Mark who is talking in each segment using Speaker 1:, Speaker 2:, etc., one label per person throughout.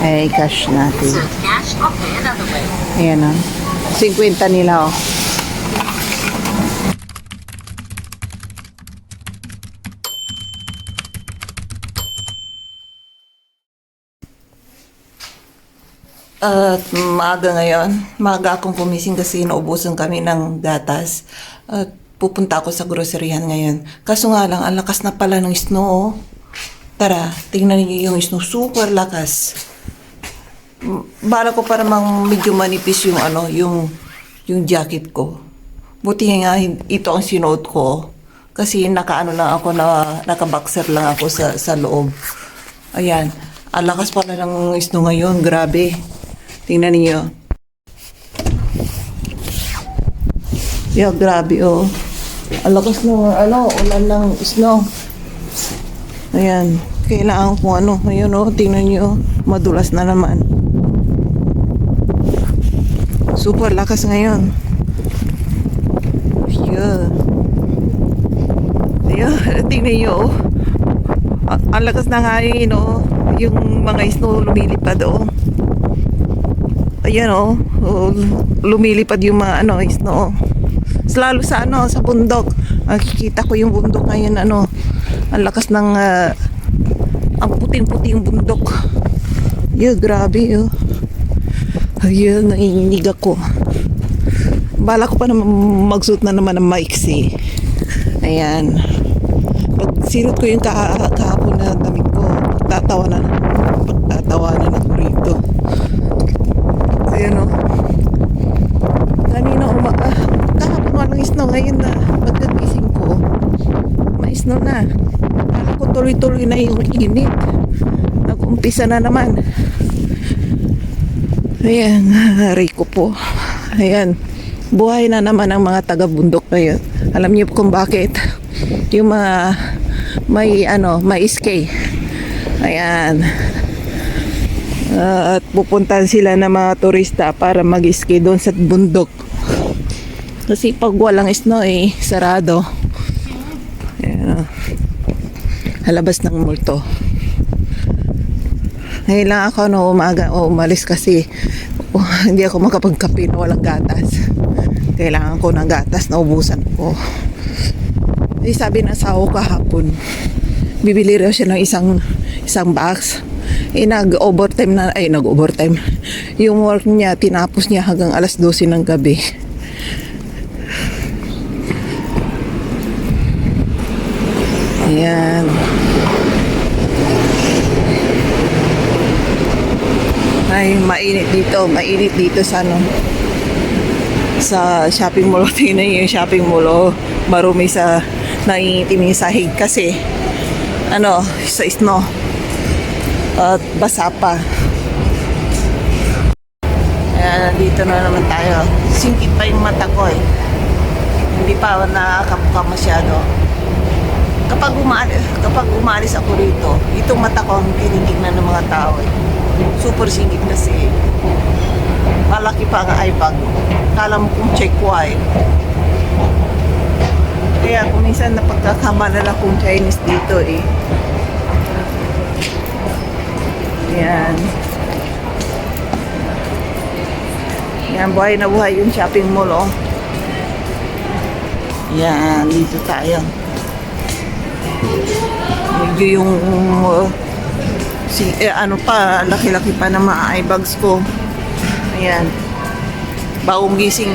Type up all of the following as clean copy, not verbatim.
Speaker 1: Ay, cash natin.
Speaker 2: So cash, okay, another way.
Speaker 1: Ayan o. 50 nila o. At maaga ngayon, maaga akong kumising kasi naubusan kami ng gatas. At pupunta ako sa groceryhan ngayon. Kaso nga lang, ang lakas na pala ng snow. Oh. Tara, tingnan niyo yung snow. Super lakas. Bala ko para mang medyo manipis yung yung jacket ko. Buti nga ito ang sinuot ko. Kasi nakaano lang ako naka-boxer lang ako sa loob. Ayan. Ang lakas pala ng snow ngayon. Grabe. Tingnan niyo. Yeah, grabe oh. Ang lakas ng ulan ng snow. Ayan. Kailangan ko ngayon oh, tingnan niyo. Madulas na naman. Super lakas ngayon. Yeah. Yeah, tingnan niyo oh. Ang lakas na nga oh. Yung mga snow lumilipad oh. Ayan oh, lumilipad yung mga snow. Lalo sa sa bundok. Nakikita ko yung bundok ngayon ang lakas ng ang puting-puti yung bundok. Yeah, grabe oh. Ayan, nanginginig ako. Bala ko pa naman magsuot na naman ng maiksi. Ayan. Pag sinot ko yung kahapon na damit ko, pagtatawanan ako rito. Ayan o. Kanina kahapon walang snow. Ngayon na pagkagising ko, may snow na. Kala ko tuloy-tuloy na yung init. Nag-umpisa na naman. Ayan, aray ko po. Ayan, buhay na naman ang mga taga-bundok ngayon. Alam niyo kung bakit? Yung mga may ski. Ayan. At pupuntahan sila ng mga turista para mag-ski doon sa bundok. Kasi pag walang snow sarado. Ayan. Halabas ng multo. Ngayon lang ako umaga umalis kasi hindi ako makapagkape na walang gatas. Kailangan ko ng gatas, naubusan ko. Sabi ng asawa ko kahapon, bibili raw siya ng isang box. Nag-overtime. Yung work niya, tinapos niya hanggang alas 12 ng gabi. Ayan. Ay, mainit dito sa sa shopping mall. Tingnan yung shopping mall marumi sa nangingitim yung sahig kasi sa snow at basa pa. Ayan, dito na naman tayo. Singkit pa yung mata ko hindi pa nakakapuka masyado. Kapag umalis ako rito, itong mata ko ang tinitignan ng mga tao super singit kasi malaki pa ang eye bag. Kala mo kung check white. Kaya kung minsan napagkakamala kong Chinese dito Yan. Yan, buhay na buhay yung shopping mall Yan, dito tayo. Medyo yung laki-laki pa na mga eye bags ko. Ayan. Bagong gising.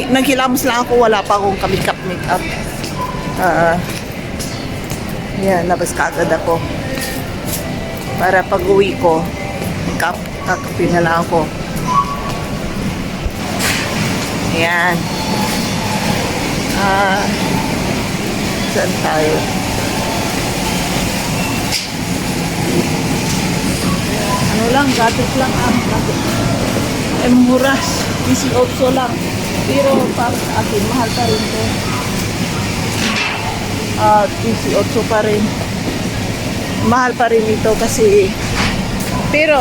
Speaker 1: Naghilamos lang ako, wala pa akong makeup. Ayan, labas kaagad ako. Para pag uwi ko, kakape na lang ako. Ayan. Saan tayo? Gatot lang muras. 18 lang. Pero para sa akin, mahal pa rin to. 18 pa rin. Mahal pa rin ito kasi pero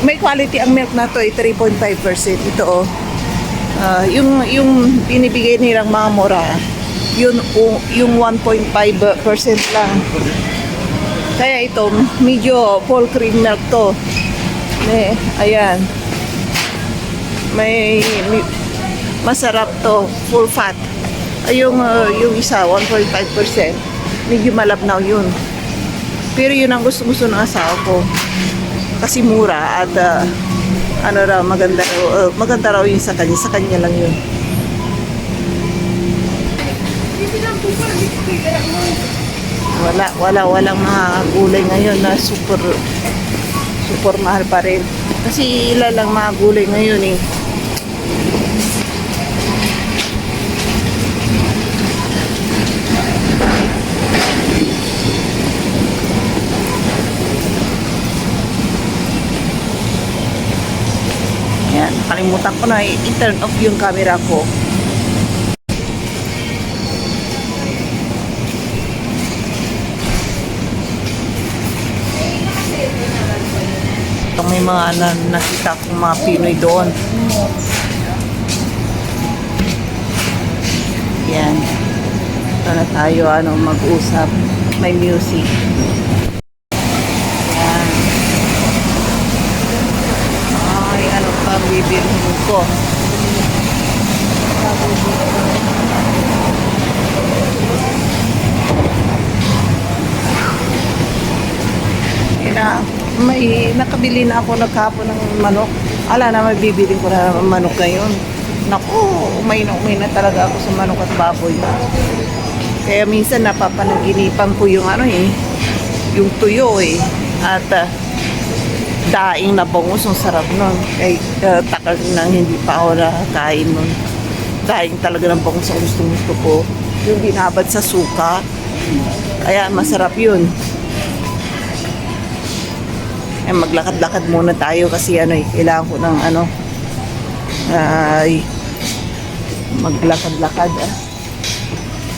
Speaker 1: may quality ang milk na to 3.5%. Ito yung binibigay nilang mga mura yung 1.5% lang. Kaya ito medyo full cream milk to. Ayan. May masarap to, full fat. Ay, yung isa, 1.5%. Medyo malabnaw yun. Pero yun ang gusto ng asawa ko. Kasi mura at maganda raw yun sa kanya. Sa kanya lang yun. Walang mga gulay ngayon na super mahal pa rin. Kasi ilan lang mga gulay ngayon eh. Yan, kalimutan ko na i-turn off yung camera ko. May mga nakita kong mga Pinoy doon. Yan. Ito na tayo mag-usap. May music. Yan. Ay, ano pa bibilhin ko? May nakabili na ako nagkapon ng manok. Ala na, mabibiling ko na ng manok ngayon. Naku, umay na talaga ako sa manok at baboy. Kaya minsan napapanaginipan ko yung yung tuyo eh. At daing na bangus, ang sarap nun. Kaya takal nang hindi pa ako nakakain nun. Daing talaga ng bangus ang gusto ko. Yung binabad sa suka. Kaya masarap yun. Maglakad-lakad muna tayo kasi kailangan ko ng maglakad-lakad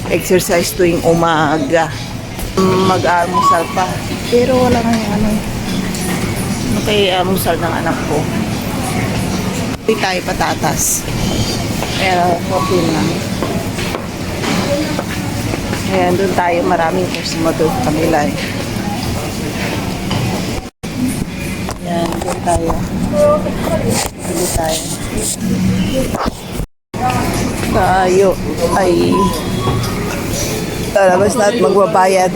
Speaker 1: exercise tuwing umaga, mag-almusal pa pero wala nga kay almusal ng anak ko. Hindi tayo patatas pero okay lang. Ayan, doon tayo, maraming customer doon sa kanila eh. Yan, doon tayo. Bili tayo. Tayo ay lalabas na at magbabayad.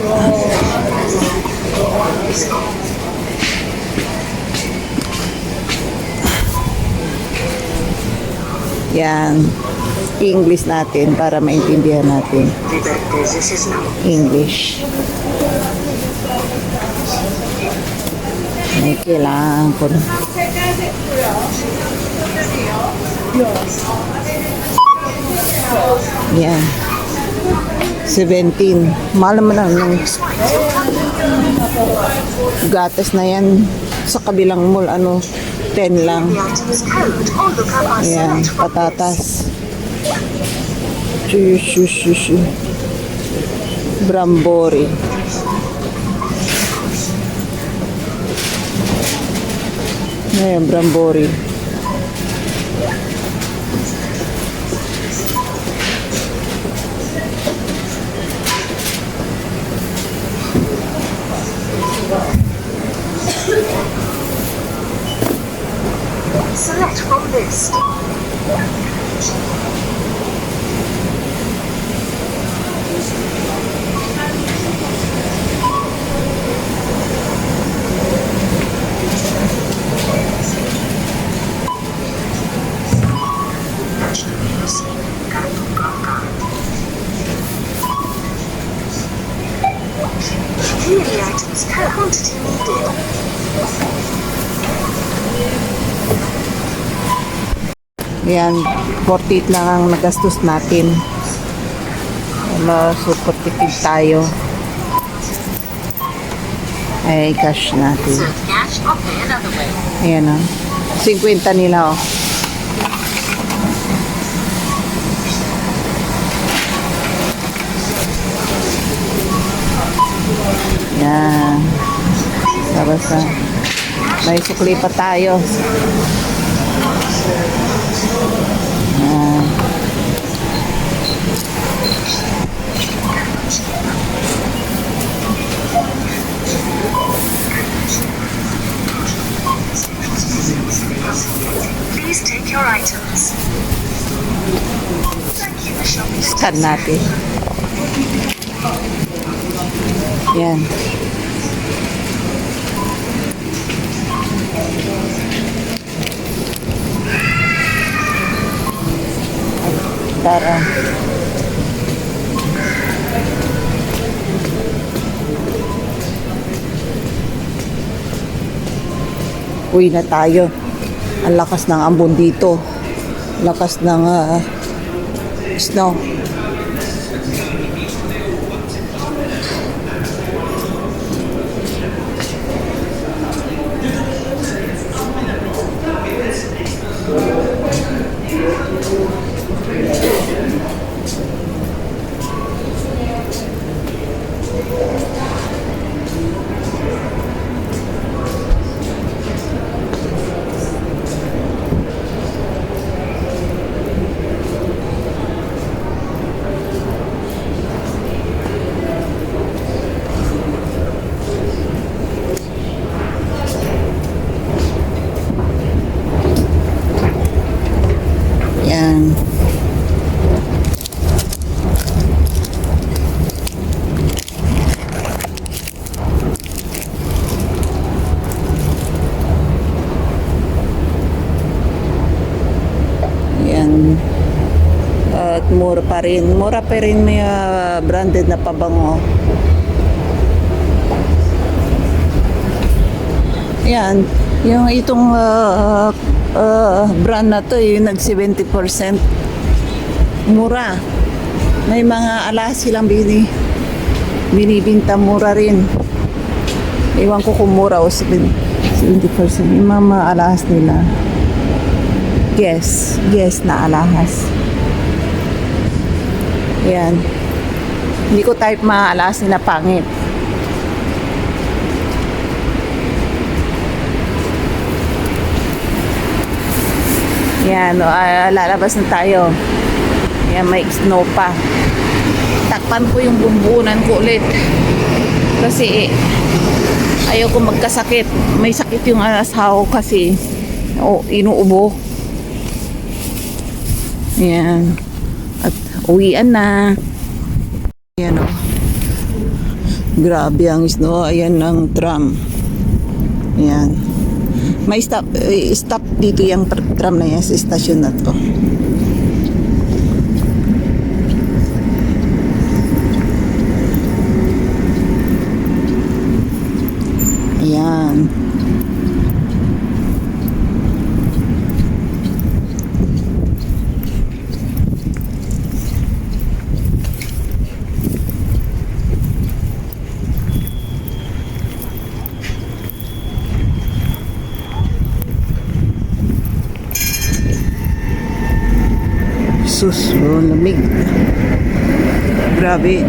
Speaker 1: Yan. English natin para maintindihan natin. English. May kailangan ko na. Yan. 17. Mahal naman ng gatas na yan. Sa kabilang mall, 10 lang. Ayan, patatas. Brambori. Ayan, brambori.
Speaker 2: Select from list. Here are the items per quantity needed.
Speaker 1: Yan, 48 lang ang nagastos natin. Super tipid tayo. Ay, cash natin.
Speaker 2: So cash or pay another way.
Speaker 1: Ayan 50 nila Yan. Tapos may sukli pa tayo.
Speaker 2: your items. Thank you for shopping.
Speaker 1: Scan natin. Yan. Tara. Uwi na tayo. Ang lakas ng ambon dito. Lakas ng snow. Yan. Yan. At mura pa rin. Mura pa rin may branded na pabango. Yan. Yung itong brand na to, yung nag 70%. Mura. May mga alas silang binibinta mura rin. Iwan ko kung mura o 70%. Yung mga alas nila. Yes na alahas. Yan. Hindi ko type mga alas nila pangit. Yan, lalabas na tayo. Yan, may snow pa. Takpan ko yung bumbunan ko ulit. Kasi ayaw ko magkasakit. May sakit yung asawa ko kasi inuubo. Yan. At uwian na. Yan o. Grabe ang snow. Ayan ang tram. Yan. May stop dito yung tram na yan sa istasyon na to. Ayan. Sus, lamig. Grabe.